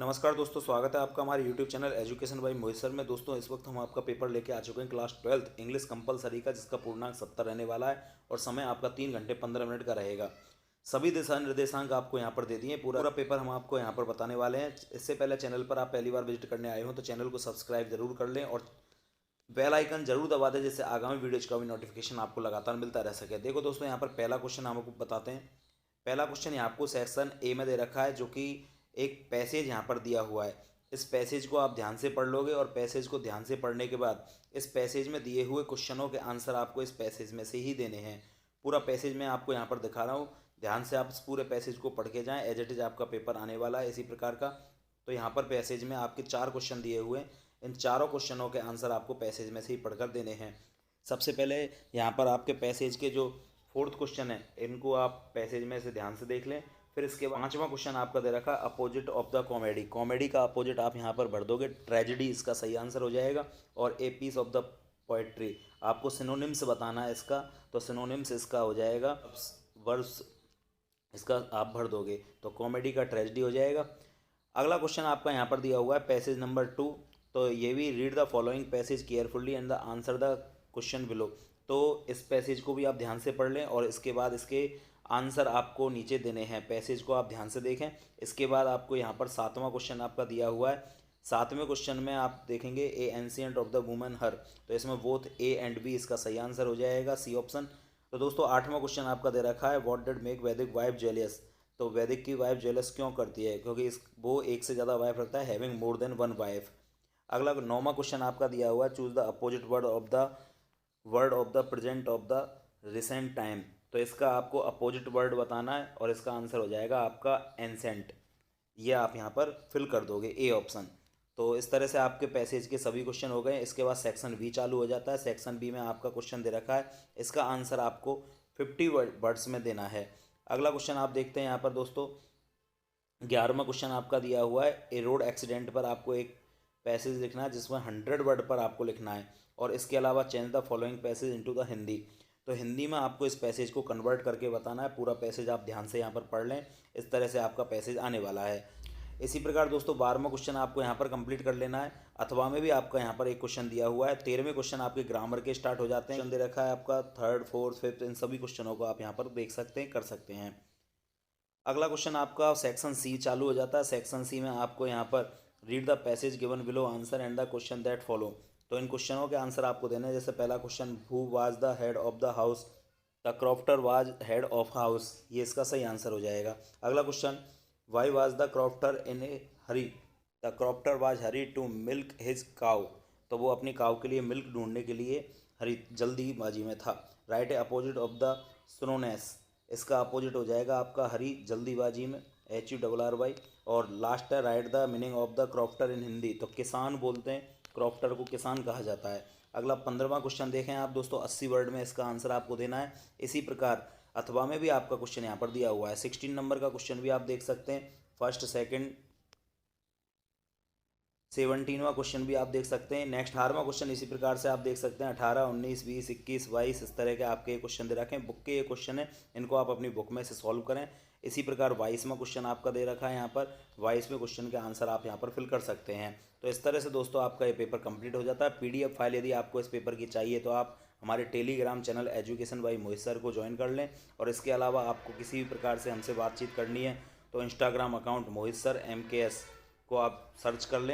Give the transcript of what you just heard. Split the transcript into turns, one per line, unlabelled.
नमस्कार दोस्तों, स्वागत है आपका हमारे YouTube channel education by Mohit sir में। दोस्तों इस वक्त हम आपका पेपर लेके आ चुके हैं क्लास 12th इंग्लिश कंपलसरी का, जिसका पूर्णांक 70 रहने वाला है और समय आपका 3 घंटे 15 मिनट का रहेगा। सभी दिशा निर्देशांक आपको यहाँ पर दे दिए। पूरा पेपर हम आपको यहाँ पर बताने वाले हैं। इससे पहले चैनल पर आप पहली बार विजिट करने आए हो तो चैनल को सब्सक्राइब जरूर कर लें और बेल आइकन जरूर दबा दें, जिससे आगामी वीडियोज का भी नोटिफिकेशन आपको लगातार मिलता रह सके। देखो दोस्तों, यहाँ पर पहला क्वेश्चन हम आपको बताते हैं। पहला क्वेश्चन यहाँ आपको सेक्शन ए में दे रखा है, जो कि एक पैसेज यहाँ पर दिया हुआ है। इस पैसेज को आप ध्यान से पढ़ लोगे और पैसेज को ध्यान से पढ़ने के बाद इस पैसेज में दिए हुए क्वेश्चनों के आंसर आपको इस पैसेज में से ही देने हैं। पूरा पैसेज मैं आपको यहाँ पर दिखा रहा हूँ, ध्यान से आप इस पूरे पैसेज को पढ़ के जाएँ। एज इट इज़ आपका पेपर आने वाला है इसी प्रकार का। तो यहाँ पर पैसेज में आपके 4 क्वेश्चन दिए हुए हैं। इन चारों क्वेश्चनों के आंसर आपको पैसेज में से ही पढ़कर देने हैं। सबसे पहले यहाँ पर आपके पैसेज के जो 4th क्वेश्चन है, इनको आप पैसेज में से ध्यान से देख लें। फिर इसके 5वां क्वेश्चन आपका दे रखा opposite of the comedy. Comedy का अपोजिट आप यहाँ पर भर दोगे, ट्रेजिडी इसका सही आंसर हो जाएगा। और a piece of the poetry, आपको सिनोनिम्स बताना है इसका, तो सिनोनिम्स इसका हो जाएगा वर्स, इसका आप भर दोगे तो कॉमेडी का ट्रेजिडी हो जाएगा। अगला क्वेश्चन आपका यहाँ पर दिया हुआ है पैसेज नंबर 2। तो ये भी read the following passage carefully and the answer the question below. तो इस पैसेज को भी आप ध्यान से पढ़ लें और इसके बाद इसके आंसर आपको नीचे देने हैं। पैसेज को आप ध्यान से देखें। इसके बाद आपको यहाँ पर 7वां क्वेश्चन आपका दिया हुआ है। 7वें क्वेश्चन में आप देखेंगे ए एंशियंट ऑफ द वुमन हर, तो इसमें बोथ ए एंड बी इसका सही आंसर हो जाएगा, सी ऑप्शन। तो दोस्तों 8वां क्वेश्चन आपका दे रखा है व्हाट डिड मेक वैदिक वाइफ जेलियस। तो वैदिक की वाइफ जेलस क्यों करती है? क्योंकि वो एक से ज़्यादा वाइफ रखता है, having more than one wife. अगला 9वां क्वेश्चन आपका दिया हुआ है choose the opposite word of the present of the recent time. तो इसका आपको अपोजिट वर्ड बताना है और इसका आंसर हो जाएगा आपका एंसेंट। ये आप यहाँ पर फिल कर दोगे, ए ऑप्शन। तो इस तरह से आपके पैसेज के सभी क्वेश्चन हो गए। इसके बाद सेक्शन बी चालू हो जाता है। सेक्शन बी में आपका क्वेश्चन दे रखा है, इसका आंसर आपको 50 वर्ड्स में देना है। अगला क्वेश्चन आप देखते हैं यहाँ पर दोस्तों, 11वां क्वेश्चन आपका दिया हुआ है ए रोड एक्सीडेंट पर आपको एक पैसेज लिखना है जिसमें 100 वर्ड पर आपको लिखना है। और इसके अलावा change the following passage into the Hindi. तो हिंदी में आपको इस पैसेज को कन्वर्ट करके बताना है। पूरा पैसेज आप ध्यान से यहाँ पर पढ़ लें, इस तरह से आपका पैसेज आने वाला है। इसी प्रकार दोस्तों 12वां क्वेश्चन आपको यहाँ पर कंप्लीट कर लेना है। अथवा में भी आपका यहाँ पर एक क्वेश्चन दिया हुआ है। 13वें क्वेश्चन आपके ग्रामर के स्टार्ट हो जाते हैं। दे रखा है आपका 3rd 4th 5th, इन सभी क्वेश्चनों को आप यहाँ पर देख सकते हैं, कर सकते हैं। अगला क्वेश्चन आपका सेक्शन सी चालू हो जाता है। सेक्शन सी में आपको यहाँ पर read the passage given below answer and the question that follow. तो इन क्वेश्चनों के आंसर आपको देने हैं। जैसे पहला question who was the head of the house, the crofter was head of house, ये इसका सही आंसर हो जाएगा। अगला question why was the crofter in a hurry, the crofter was hurry to milk his cow. तो वो अपनी cow के लिए मिल्क ढूंढने के लिए हरी जल्दीबाजी में था। Right A opposite of the slowness, इसका अपोजिट हो जाएगा आपका हरी जल्दीबाजी में, HURRY। और लास्ट है write the meaning of the crofter in Hindi. तो किसान बोलते हैं, क्रॉफ्टर को किसान कहा जाता है। अगला 15वां क्वेश्चन देखें आप दोस्तों, 80 वर्ड में इसका आंसर आपको देना है। इसी प्रकार अथवा में भी आपका क्वेश्चन यहाँ पर दिया हुआ है। 16 नंबर का क्वेश्चन भी आप देख सकते हैं, फर्स्ट सेकंड 17वां क्वेश्चन भी आप देख सकते हैं। नेक्स्ट 18वां क्वेश्चन इसी प्रकार से आप देख सकते हैं। 18, 19, 20, 21, 22 इस तरह के आपके क्वेश्चन दे रखे हैं। बुक के ये क्वेश्चन है, इनको आप अपनी बुक में से सॉल्व करें। इसी प्रकार 22वां क्वेश्चन आपका दे रखा है यहाँ पर। 22वें क्वेश्चन के आंसर आप यहाँ पर फिल कर सकते हैं। तो इस तरह से दोस्तों आपका ये पेपर कंप्लीट हो जाता है। PDF फाइल यदि आपको इस पेपर की चाहिए तो आप हमारे Telegram channel education by Mohit sir को ज्वाइन कर लें। और इसके अलावा आपको किसी भी प्रकार से हमसे बातचीत करनी है तो इंस्टाग्राम अकाउंट मोहित सर MKS को आप सर्च कर लें।